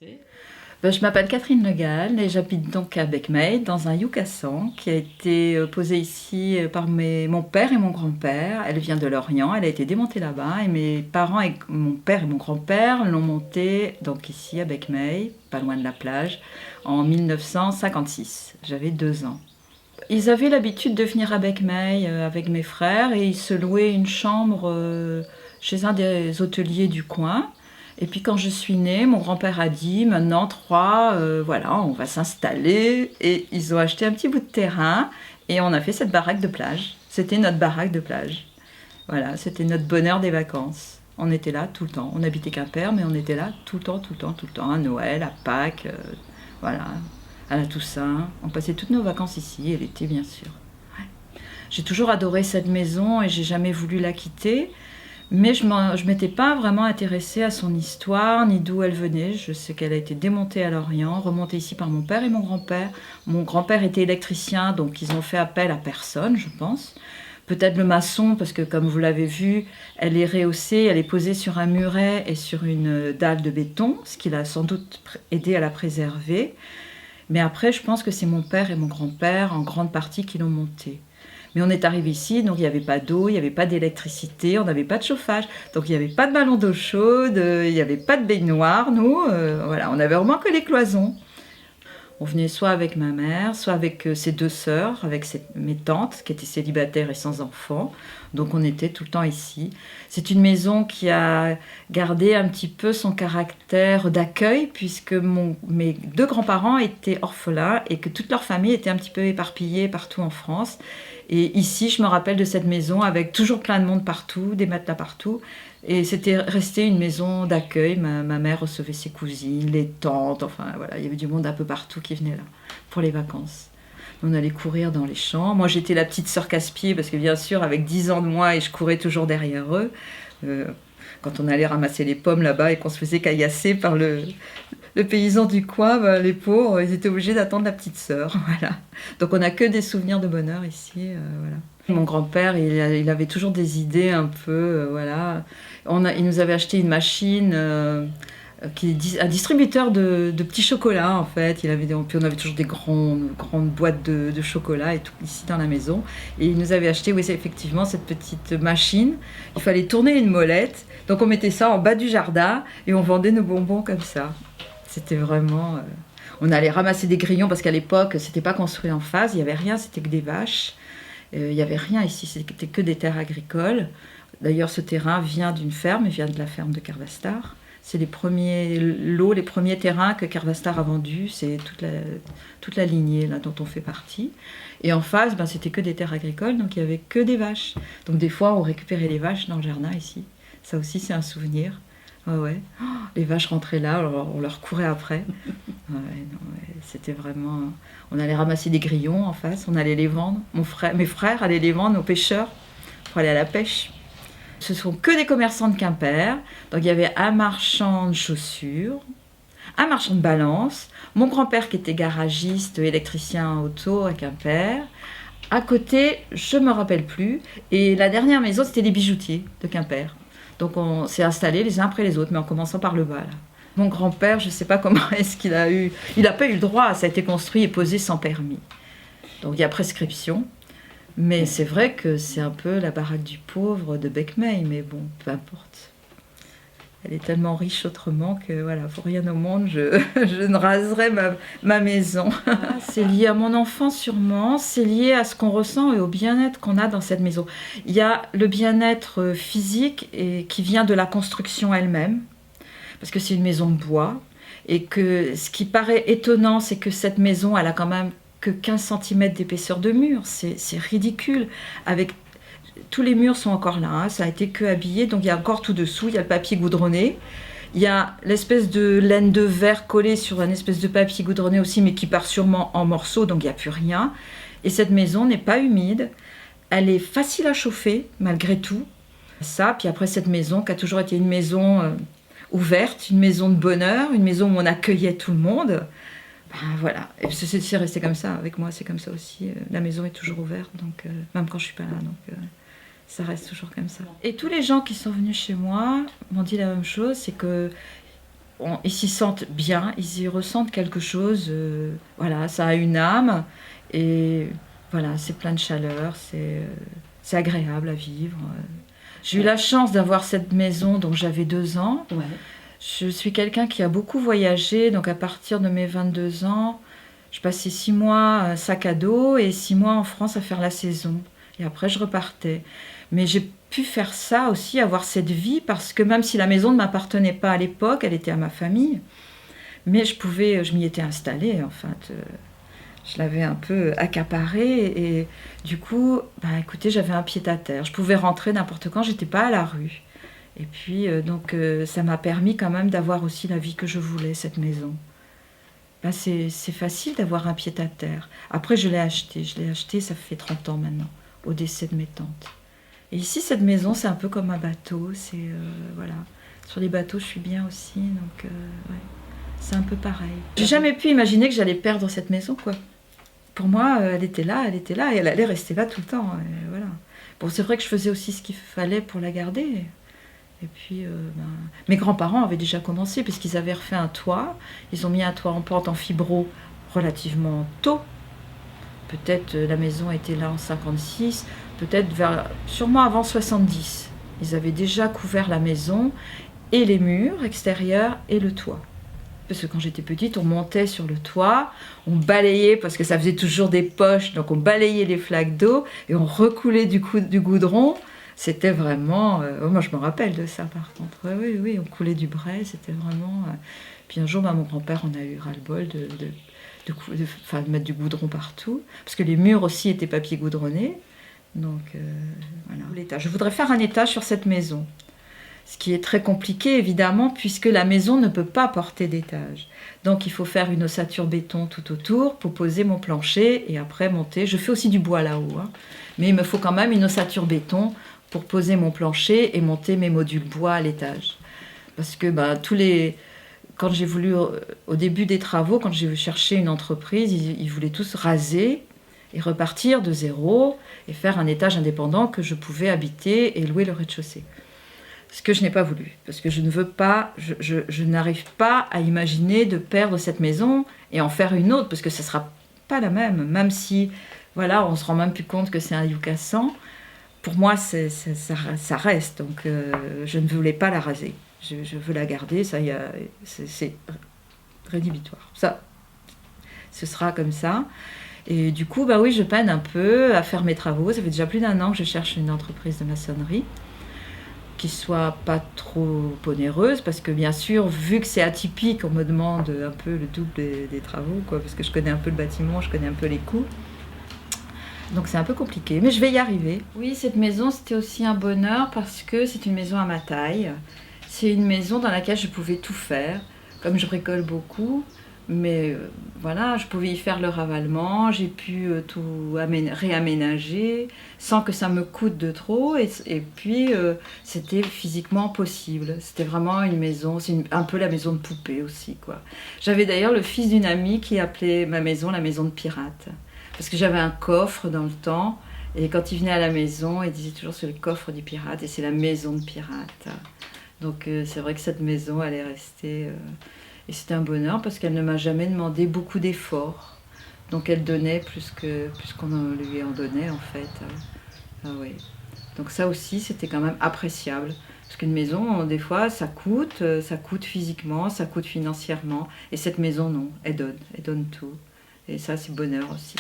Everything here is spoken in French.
Je m'appelle Catherine Le Gall et j'habite donc à Becmeil, dans un yucassan qui a été posé ici par mon père et mon grand-père. Elle vient de l'Orient, elle a été démontée là-bas et mes parents, et mon père et mon grand-père, l'ont montée donc ici à Becmeil, pas loin de la plage, en 1956. J'avais 2 ans. Ils avaient l'habitude de venir à Becmeil avec mes frères et ils se louaient une chambre chez un des hôteliers du coin. Et puis quand je suis née, mon grand-père a dit maintenant 3, voilà, on va s'installer. Et ils ont acheté un petit bout de terrain et on a fait cette baraque de plage. C'était notre baraque de plage. Voilà, c'était notre bonheur des vacances. On était là tout le temps. On habitait Quimper, mais on était là tout le temps, tout le temps, tout le temps. À Noël, à Pâques, voilà, à la Toussaint. On passait toutes nos vacances ici, et l'été bien sûr. Ouais. J'ai toujours adoré cette maison et j'ai jamais voulu la quitter. Mais je ne m'étais pas vraiment intéressée à son histoire, ni d'où elle venait. Je sais qu'elle a été démontée à Lorient, remontée ici par mon père et mon grand-père. Mon grand-père était électricien, donc ils ont fait appel à personne, je pense. Peut-être le maçon, parce que comme vous l'avez vu, elle est rehaussée, elle est posée sur un muret et sur une dalle de béton, ce qui l'a sans doute aidé à la préserver. Mais après, je pense que c'est mon père et mon grand-père, en grande partie, qui l'ont montée. Mais on est arrivé ici, donc il n'y avait pas d'eau, il n'y avait pas d'électricité, on n'avait pas de chauffage. Donc il n'y avait pas de ballon d'eau chaude, il n'y avait pas de baignoire, nous. Voilà, on avait vraiment que les cloisons. On venait soit avec ma mère, soit avec ses 2 sœurs, avec mes tantes qui étaient célibataires et sans enfants. Donc on était tout le temps ici. C'est une maison qui a gardé un petit peu son caractère d'accueil puisque mes 2 grands-parents étaient orphelins et que toute leur famille était un petit peu éparpillée partout en France. Et ici, je me rappelle de cette maison avec toujours plein de monde partout, des matelas partout. Et c'était resté une maison d'accueil. Ma mère recevait ses cousines, les tantes, enfin voilà, il y avait du monde un peu partout qui venait là pour les vacances. On allait courir dans les champs. Moi, j'étais la petite sœur casse-pied parce que bien sûr, avec 10 ans de moi, et je courais toujours derrière eux. Quand on allait ramasser les pommes là-bas et qu'on se faisait caillasser par le paysan du coin, les pauvres, ils étaient obligés d'attendre la petite sœur. Voilà. Donc on n'a que des souvenirs de bonheur ici. Voilà. Mon grand-père, il avait toujours des idées un peu, voilà. Il nous avait acheté une machine qui est un distributeur de petits chocolats en fait. Puis on avait toujours des grandes boîtes de chocolat et tout ici dans la maison. Et il nous avait acheté, oui, c'est effectivement cette petite machine. Il fallait tourner une molette. Donc on mettait ça en bas du jardin et on vendait nos bonbons comme ça. C'était vraiment... on allait ramasser des grillons parce qu'à l'époque, c'était pas construit en phase, il n'y avait rien, c'était que des vaches. Il n'y avait rien ici, c'était que des terres agricoles. D'ailleurs, ce terrain vient d'une ferme, il vient de la ferme de Carvastar. C'est les premiers lots, les premiers terrains que Carvastar a vendus, c'est toute la lignée là, dont on fait partie. Et en face, c'était que des terres agricoles, donc il n'y avait que des vaches. Donc des fois, on récupérait les vaches dans le jardin ici. Ça aussi, c'est un souvenir. Ouais. Oh, les vaches rentraient là, alors on leur courait après. C'était vraiment... On allait ramasser des grillons en face, on allait les vendre. Mes frères allaient les vendre aux pêcheurs pour aller à la pêche. Ce sont que des commerçants de Quimper. Donc il y avait un marchand de chaussures, un marchand de balances, mon grand-père qui était garagiste, électricien auto à Quimper. À côté, je ne me rappelle plus. Et la dernière maison, c'était les bijoutiers de Quimper. Donc on s'est installés les uns après les autres, mais en commençant par le bas. Là. Mon grand-père, je ne sais pas comment est-ce qu'il a eu... Il n'a pas eu le droit, ça a été construit et posé sans permis. Donc il y a prescription. Mais c'est vrai que c'est un peu la baraque du pauvre de Becmeil, mais bon, peu importe. Elle est tellement riche autrement que voilà, pour rien au monde, je ne raserais ma maison. C'est lié à mon enfance sûrement, c'est lié à ce qu'on ressent et au bien-être qu'on a dans cette maison. Il y a le bien-être physique qui vient de la construction elle-même, parce que c'est une maison de bois, et que ce qui paraît étonnant, c'est que cette maison, elle a quand même que 15 cm d'épaisseur de mur, c'est ridicule. Tous les murs sont encore là, hein, ça a été que habillé, donc il y a encore tout dessous, il y a le papier goudronné, il y a l'espèce de laine de verre collée sur une espèce de papier goudronné aussi, mais qui part sûrement en morceaux, donc il n'y a plus rien. Et cette maison n'est pas humide, elle est facile à chauffer malgré tout. Ça, puis après cette maison qui a toujours été une maison ouverte, une maison de bonheur, une maison où on accueillait tout le monde. Voilà, et c'est resté comme ça, avec moi c'est comme ça aussi, la maison est toujours ouverte, donc même quand je suis pas là, donc ça reste toujours comme ça. Et tous les gens qui sont venus chez moi m'ont dit la même chose, c'est que ils s'y sentent bien, ils y ressentent quelque chose. Voilà, ça a une âme et voilà, c'est plein de chaleur, c'est agréable à vivre. J'ai eu la chance d'avoir cette maison, donc j'avais 2 ans. Ouais. Je suis quelqu'un qui a beaucoup voyagé, donc à partir de mes 22 ans, je passais 6 mois sac à dos et 6 mois en France à faire la saison. Et après, je repartais. Mais j'ai pu faire ça aussi, avoir cette vie, parce que même si la maison ne m'appartenait pas à l'époque, elle était à ma famille, mais je m'y étais installée, en fait. Je l'avais un peu accaparée et du coup, bah, écoutez, j'avais un pied-à-terre. Je pouvais rentrer n'importe quand, j'étais pas à la rue. Et puis, ça m'a permis quand même d'avoir aussi la vie que je voulais, cette maison. Bah, c'est facile d'avoir un pied-à-terre. Après, je l'ai acheté, ça fait 30 ans maintenant, au décès de mes tantes. Et ici, cette maison, c'est un peu comme un bateau. Voilà. Sur les bateaux, je suis bien aussi, donc ouais, c'est un peu pareil. J'ai jamais pu imaginer que j'allais perdre cette maison, quoi. Pour moi, elle était là, et elle allait rester là tout le temps. Et voilà. Bon, c'est vrai que je faisais aussi ce qu'il fallait pour la garder. Et puis, mes grands-parents avaient déjà commencé, puisqu'ils avaient refait un toit. Ils ont mis un toit en pente en fibro relativement tôt. Peut-être la maison était là en 56, peut-être sûrement avant 70. Ils avaient déjà couvert la maison, et les murs extérieurs, et le toit. Parce que quand j'étais petite, on montait sur le toit, on balayait, parce que ça faisait toujours des poches, donc on balayait les flaques d'eau, et on recoulait du goudron. C'était vraiment... moi, je me rappelle de ça, par contre. Oui, on coulait du brais, c'était vraiment... Puis un jour, mon grand-père, on a eu ras-le-bol de mettre du goudron partout, parce que les murs aussi étaient papier goudronné. Donc, voilà. Je voudrais faire un étage sur cette maison. Ce qui est très compliqué, évidemment, puisque la maison ne peut pas porter d'étage. Donc, il faut faire une ossature béton tout autour pour poser mon plancher et après monter. Je fais aussi du bois là-haut, hein. Mais il me faut quand même une ossature béton pour poser mon plancher et monter mes modules bois à l'étage. Parce que quand j'ai voulu, au début des travaux, quand j'ai cherché une entreprise, ils voulaient tous raser et repartir de zéro et faire un étage indépendant que je pouvais habiter et louer le rez-de-chaussée. Ce que je n'ai pas voulu, parce que je ne veux pas, je n'arrive pas à imaginer de perdre cette maison et en faire une autre, parce que ce ne sera pas la même si, voilà, on ne se rend même plus compte que c'est un yucca 100. Pour moi, ça reste, donc je ne voulais pas la raser. Je veux la garder, ça y a, c'est rédhibitoire. Ça, ce sera comme ça. Et du coup, oui, je peine un peu à faire mes travaux. Ça fait déjà plus d'1 an que je cherche une entreprise de maçonnerie qui soit pas trop onéreuse, parce que bien sûr, vu que c'est atypique, on me demande un peu le double des travaux, quoi, parce que je connais un peu le bâtiment, je connais un peu les coûts. Donc c'est un peu compliqué, mais je vais y arriver. Oui, cette maison, c'était aussi un bonheur parce que c'est une maison à ma taille. C'est une maison dans laquelle je pouvais tout faire. Comme je bricole beaucoup, mais voilà, je pouvais y faire le ravalement, j'ai pu tout réaménager sans que ça me coûte de trop, et puis c'était physiquement possible. C'était vraiment une maison, c'est un peu la maison de poupée aussi, quoi. J'avais d'ailleurs le fils d'une amie qui appelait ma maison la maison de pirate, parce que j'avais un coffre dans le temps, et quand il venait à la maison, il disait toujours c'est le coffre du pirate, et c'est la maison de pirate. Donc c'est vrai que cette maison, elle est restée... Et c'était un bonheur parce qu'elle ne m'a jamais demandé beaucoup d'efforts. Donc elle donnait plus qu'on lui en donnait, en fait. Ah oui. Donc ça aussi, c'était quand même appréciable. Parce qu'une maison, des fois, ça coûte physiquement, ça coûte financièrement. Et cette maison, non, elle donne tout. Et ça, c'est bonheur aussi.